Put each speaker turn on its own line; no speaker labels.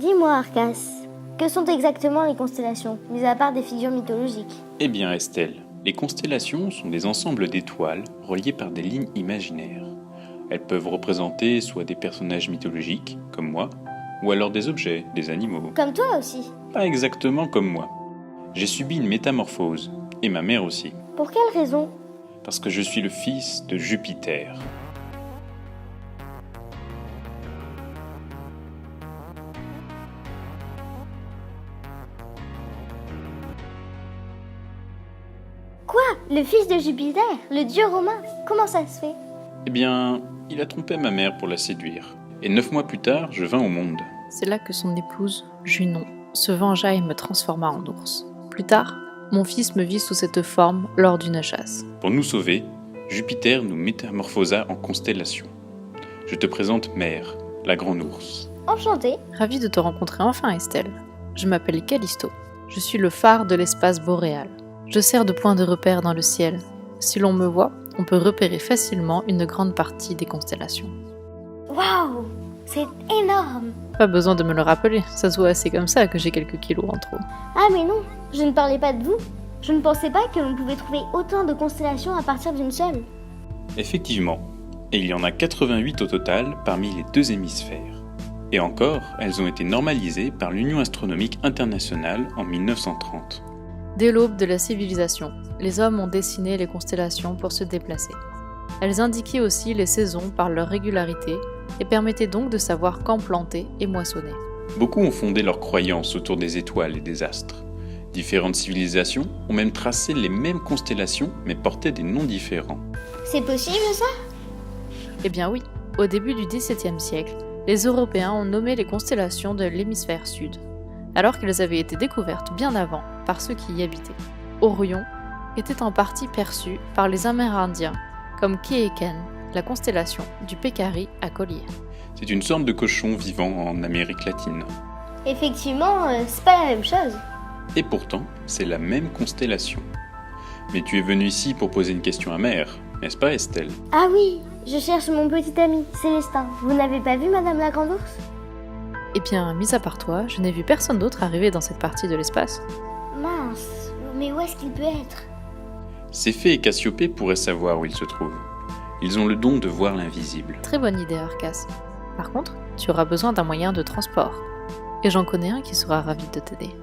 Dis-moi, Arcas, que sont exactement les constellations, mis à part des figures mythologiques?
Eh bien Estelle, les constellations sont des ensembles d'étoiles reliées par des lignes imaginaires. Elles peuvent représenter soit des personnages mythologiques, comme moi, ou alors des objets, des animaux.
Comme toi aussi.
Pas exactement comme moi. J'ai subi une métamorphose, et ma mère aussi,
Pour quelle raison?
parce que je suis le fils de Jupiter.
Quoi? Le fils de Jupiter? Le dieu romain? Comment ça se fait?
Eh bien, il a trompé ma mère pour la séduire. Et 9 mois plus tard, je vins au monde.
C'est là que son épouse, Junon, se vengea et me transforma en ours. Plus tard, mon fils me vit sous cette forme lors d'une chasse.
Pour nous sauver, Jupiter nous métamorphosa en constellation. Je te présente Mère, la grande ours.
Enchantée.
Ravie de te rencontrer enfin, Estelle. Je m'appelle Callisto. Je suis le phare de l'espace boréal. Je sers de point de repère dans le ciel. Si l'on me voit, on peut repérer facilement une grande partie des constellations.
Waouh! C'est énorme!
Pas besoin de me le rappeler, ça se voit assez comme ça que j'ai quelques kilos en trop.
Ah mais non, je ne parlais pas de vous. Je ne pensais pas que l'on pouvait trouver autant de constellations à partir d'une seule.
Effectivement, et il y en a 88 au total parmi les 2 hémisphères. Et encore, elles ont été normalisées par l'Union astronomique internationale en 1930.
Dès l'aube de la civilisation, les hommes ont dessiné les constellations pour se déplacer. Elles indiquaient aussi les saisons par leur régularité et permettaient donc de savoir quand planter et moissonner.
Beaucoup ont fondé leurs croyances autour des étoiles et des astres. Différentes civilisations ont même tracé les mêmes constellations mais portaient des noms différents.
C'est possible ça?
Eh bien oui, au début du XVIIe siècle, les Européens ont nommé les constellations de l'hémisphère sud, alors qu'elles avaient été découvertes bien avant par ceux qui y habitaient. Orion était en partie perçu par les Amérindiens comme Keeken, la constellation du pécari à collier.
C'est une sorte de cochon vivant en Amérique latine.
Effectivement, c'est pas la même chose.
Et pourtant, c'est la même constellation. Mais tu es venu ici pour poser une question à Mère, n'est-ce pas Estelle?
Ah oui, je cherche mon petit ami, Célestin. Vous n'avez pas vu Madame la Grande Ours?
Eh bien, mis à part toi, je n'ai vu personne d'autre arriver dans cette partie de l'espace.
Mince, mais où est-ce qu'il peut être?
Céphée et Cassiopée pourraient savoir où il se trouve. Ils ont le don de voir l'invisible.
Très bonne idée, Arcas. Par contre, tu auras besoin d'un moyen de transport. Et j'en connais un qui sera ravi de t'aider.